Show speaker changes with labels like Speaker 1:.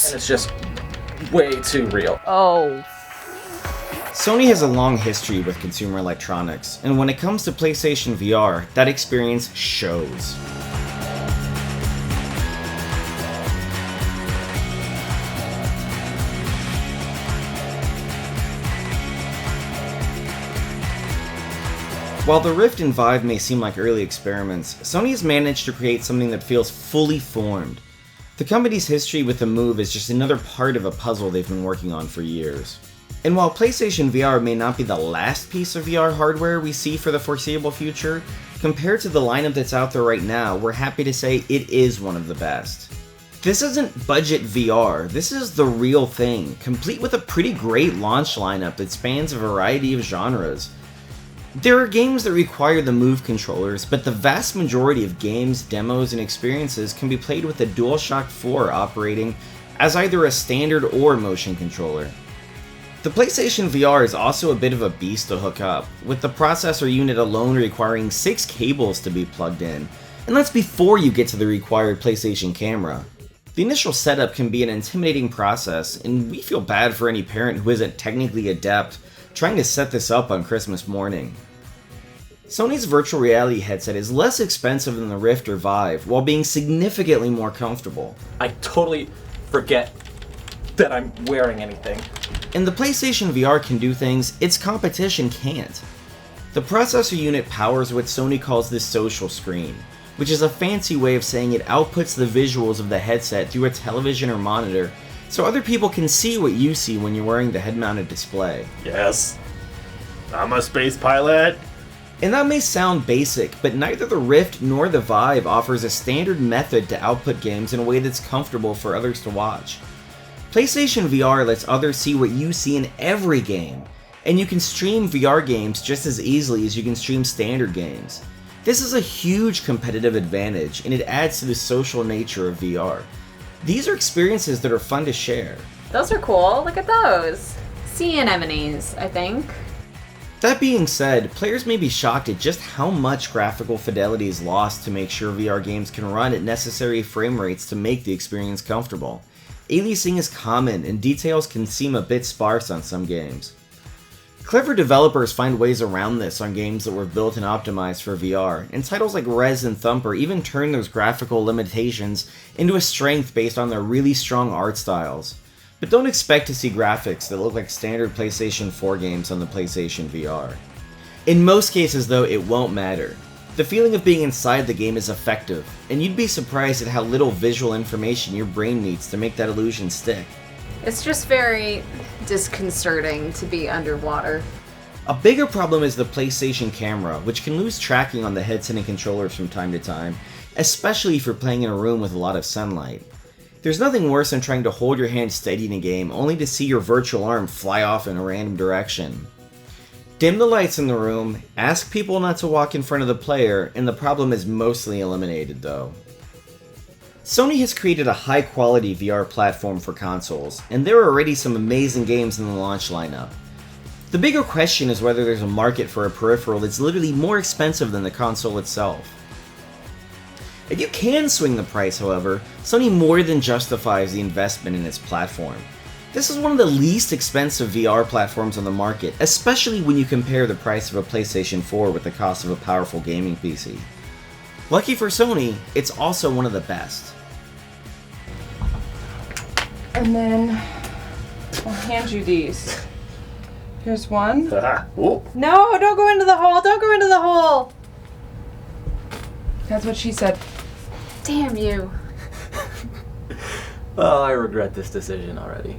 Speaker 1: And it's just way too real.
Speaker 2: Oh.
Speaker 3: Sony has a long history with consumer electronics, and when it comes to PlayStation VR, that experience shows. While the Rift and Vive may seem like early experiments, Sony has managed to create something that feels fully formed. The company's history with the Move is just another part of a puzzle they've been working on for years. And while PlayStation VR may not be the last piece of VR hardware we see for the foreseeable future, compared to the lineup that's out there right now, we're happy to say it is one of the best. This isn't budget VR, this is the real thing, complete with a pretty great launch lineup that spans a variety of genres. There are games that require the Move controllers, but the vast majority of games, demos, and experiences can be played with the DualShock 4 operating as either a standard or motion controller. The PlayStation VR is also a bit of a beast to hook up, with the processor unit alone requiring 6 cables to be plugged in, and that's before you get to the required PlayStation camera. The initial setup can be an intimidating process, and we feel bad for any parent who isn't technically adept trying to set this up on Christmas morning. Sony's virtual reality headset is less expensive than the Rift or Vive, while being significantly more comfortable.
Speaker 1: I totally forget that I'm wearing anything.
Speaker 3: And the PlayStation VR can do things its competition can't. The processor unit powers what Sony calls the social screen, which is a fancy way of saying it outputs the visuals of the headset through a television or monitor, so other people can see what you see when you're wearing the head-mounted display.
Speaker 4: Yes, I'm a space pilot.
Speaker 3: And that may sound basic, but neither the Rift nor the Vive offers a standard method to output games in a way that's comfortable for others to watch. PlayStation VR lets others see what you see in every game, and you can stream VR games just as easily as you can stream standard games. This is a huge competitive advantage, and it adds to the social nature of VR. These are experiences that are fun to share.
Speaker 2: Those are cool. Look at those. Sea anemones, I think.
Speaker 3: That being said, players may be shocked at just how much graphical fidelity is lost to make sure VR games can run at necessary frame rates to make the experience comfortable. Aliasing is common, and details can seem a bit sparse on some games. Clever developers find ways around this on games that were built and optimized for VR, and titles like Rez and Thumper even turn those graphical limitations into a strength based on their really strong art styles. But don't expect to see graphics that look like standard PlayStation 4 games on the PlayStation VR. In most cases though, it won't matter. The feeling of being inside the game is effective, and you'd be surprised at how little visual information your brain needs to make that illusion stick.
Speaker 2: It's just very disconcerting to be underwater.
Speaker 3: A bigger problem is the PlayStation camera, which can lose tracking on the headset and controllers from time to time, especially if you're playing in a room with a lot of sunlight. There's nothing worse than trying to hold your hand steady in a game only to see your virtual arm fly off in a random direction. Dim the lights in the room, ask people not to walk in front of the player, and the problem is mostly eliminated though. Sony has created a high-quality VR platform for consoles, and there are already some amazing games in the launch lineup. The bigger question is whether there's a market for a peripheral that's literally more expensive than the console itself. If you can swing the price, however, Sony more than justifies the investment in its platform. This is one of the least expensive VR platforms on the market, especially when you compare the price of a PlayStation 4 with the cost of a powerful gaming PC. Lucky for Sony, it's also one of the best.
Speaker 5: And then I'll hand you these. Here's one.
Speaker 4: Oh.
Speaker 2: No, don't go into the hole. Don't go into the hole.
Speaker 5: That's what she said.
Speaker 2: Damn you.
Speaker 1: Well, I regret this decision already.